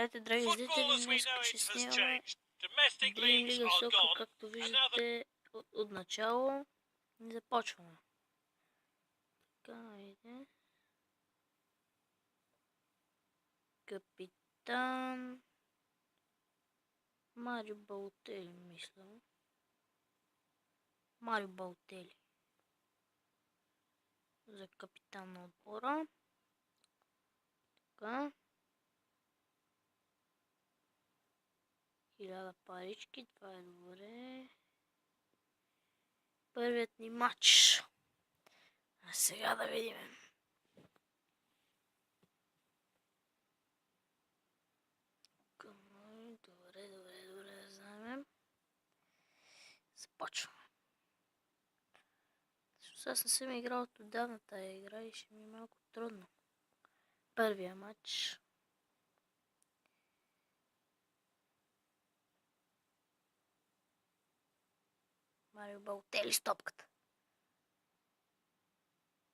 Здравейте, драги зрители, днес ще снимаме Dream League Soccer, както виждате от начало. Започваме. Така, иде. Капитан Марио Балотели, мисля. Марио Балотели за капитан на отбора. Така. 1000 парички, това е добре. Първият ни матч. А сега да видим. Добре, да вземем. Започваме. Аз не съм играл отдавна тая игра и ще ми е малко трудно. Първия матч. Марио Балотели с топката.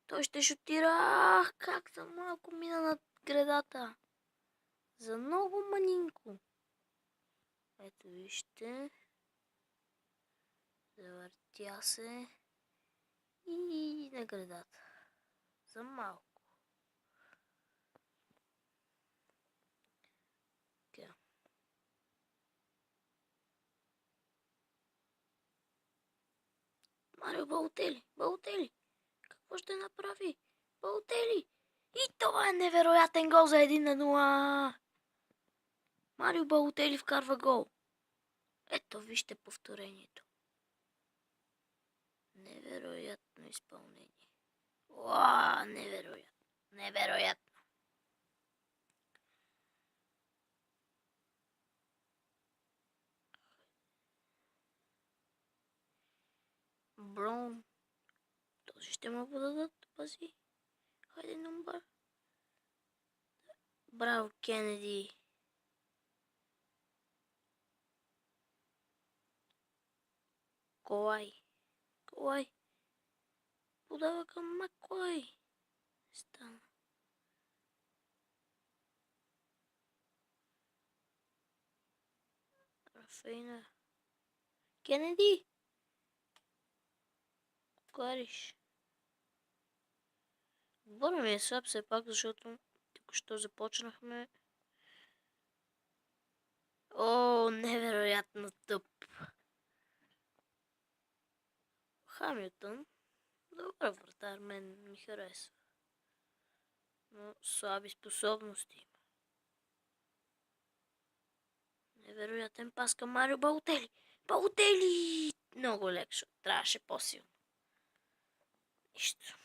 Той ще шутира. Как за малко мина над гредата. За много манинко. Ето вижте. Завъртя се. И на гредата. За малко. Така. Марио Балотели. Балотели. Какво ще направи? Балотели. И това е невероятен гол за 1-0. Марио Балотели вкарва гол. Ето вижте повторението. Невероятно изпълнение. Уау, невероятно. Невероятно. Браун. Този ще му подадат. Пази. Хайде номер. Браво, Кенеди. Колай. Колай. Подава към Маколай. Стана. Рафейна. Кенеди. Кариш. Отбора ми е слаб все пак, защото току-що започнахме. О, невероятно тъп. Хамилтън. Добър вратар, мен ми харесва. Но слаби способности има. Невероятен пас към Марио Балотели. Балотели! Много лек, защото трябваше по-силно. Нищо.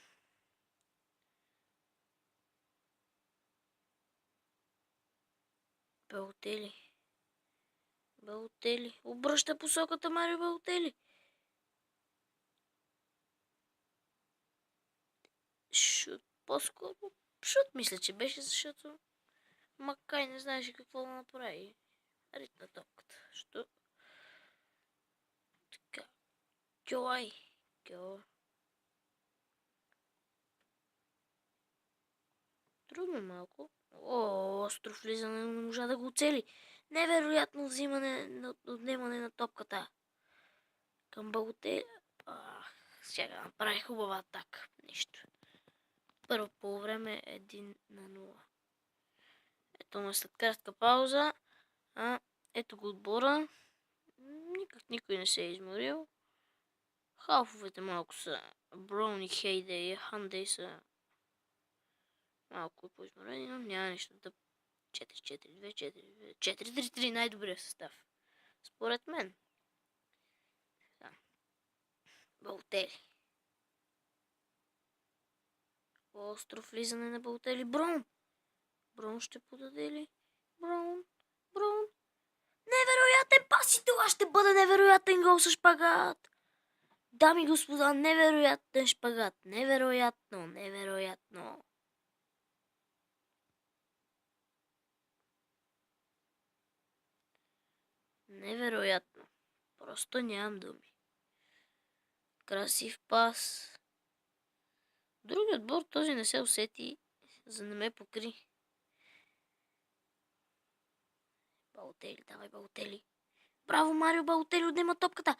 Балотели. Балотели. Обръща посоката Марио Балотели. Шут. По-скоро шут мисля, че беше, защото Маккай не знаеше какво да направи. Ритна топката. Що? Така. Кьолай. Трудно малко. О, остров влизане, не можа да го оцели. Невероятно отнемане на топката. Към Балотели. Сега направи хубава атака. Нищо. Първо по време 1-0. Ето ме след кратка пауза. Ето го отбора. Никой не се е изморил. Халфовете малко са. Браун и Хейдей и Хандей са малко по-изморени, но няма нищо. 4-4-2, 4-3-3, най-добрият състав. Според мен. Балотели. Остров влизане на Балотели. Браун. Браун ще подаде ли? Браун. Невероятен пас и това ще бъде невероятен гол с шпагат. Дами и господа, невероятен шпагат. Невероятно. Невероятно. Просто нямам думи. Красив пас. Другият отбор този не се усети, за да ме покри. Балотели, давай Балотели. Браво, Марио Балотели отнема топката.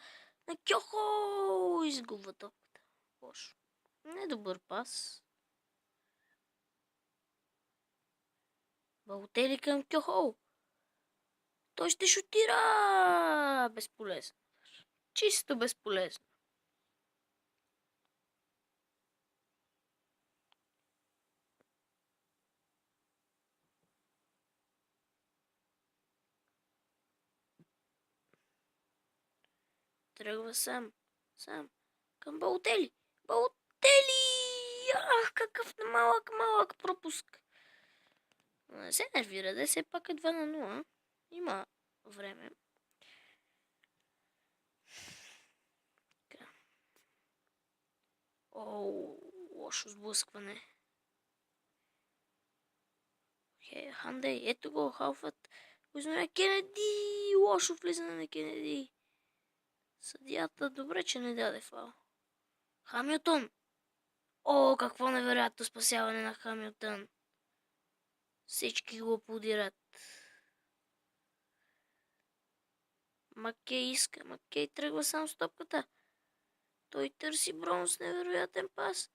На Кьохо изгубва топката. Лошо. Недобър пас. Балотели към Кьохо. Той ще шутира. Безполезно. Чисто безполезно. Тръгва сам. Към Балотели. Балотели! Ах, какъв малък пропуск. Не се нервира, да все пак е 2-0. Има време. О, лошо сблъскване. Хандей, ето го, халфът. Узнавя Кенеди! Лошо влизане на Кенеди. Съдията добре, че не даде фал. Хамилтон! О, какво невероятно спасяване на Хамилтон. Всички го аплодират. Маккей тръгва сам с топката. Той търси Браун с невероятен пас.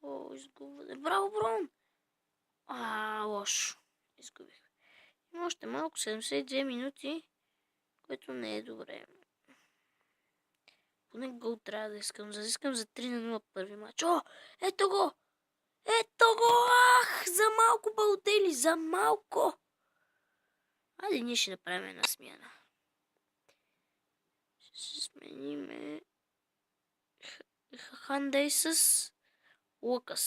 О, изгубване. Браво, Браун! Лошо. Изгубих. Има още малко, 72 минути, което не е добре. Поне гол трябва да искам. Заискам за 3-0 първи матч. О, ето го! Ето го! Ах, за малко Балотели, за малко! Айде, ние ще направим една смяна. Ще смениме Хандей с Лукас.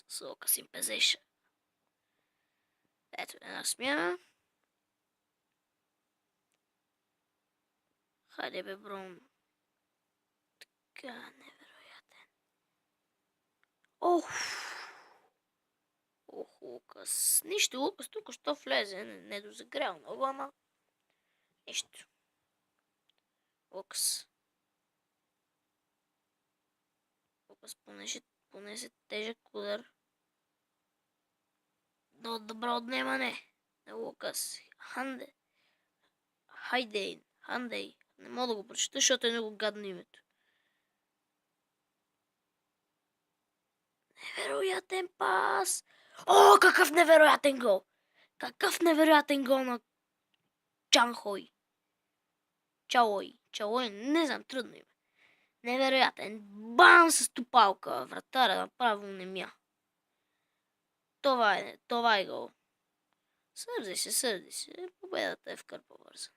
С Лукас им пезеша. Ето една смяна. Хайде бе, Браун. Така, невероятен. Лукас. Нищо, Лукас тук що влезе. Не дозагрял много, ама нищо. Лукас понесе тежък удар. Но добро отнемане на Лукас. Хандей. Не мога да го прочета, защото е много гадно името. Невероятен пас! О, какъв невероятен гол! Какъв невероятен гол на Чанхой. Чалой, не знам, трудно име. Невероятен. Бам с топалка. Вратаря направо не мя. Това е гол. Сърди се. Победата е в кърпа вързана.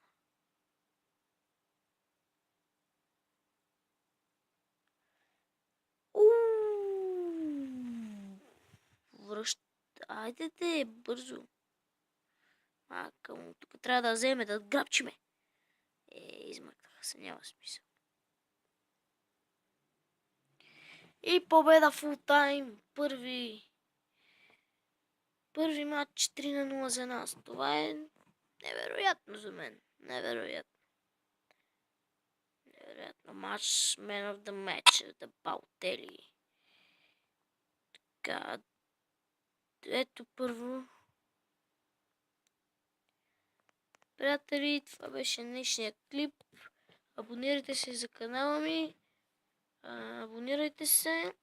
Айде, бързо. Тук трябва да вземе, да грабчиме. Измъкнаха се, няма смисъл. И победа фул тайм. Първи матч 3-0 за нас. Това е невероятно за мен. Невероятно матч. Man of the match. The Балотели. Така. Ето първо. Приятели, това беше днешния клип. Абонирайте се за канала ми. Абонирайте се.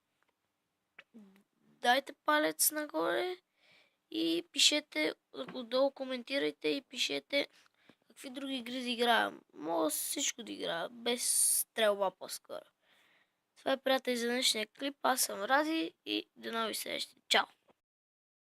Дайте палец нагоре. И пишете, отдолу коментирайте и пишете какви други игри да играя. Мога всичко да играя, без стрелба по-скоро. Това е, приятели, за днешния клип. Аз съм Рази и до нови срещи. Чао!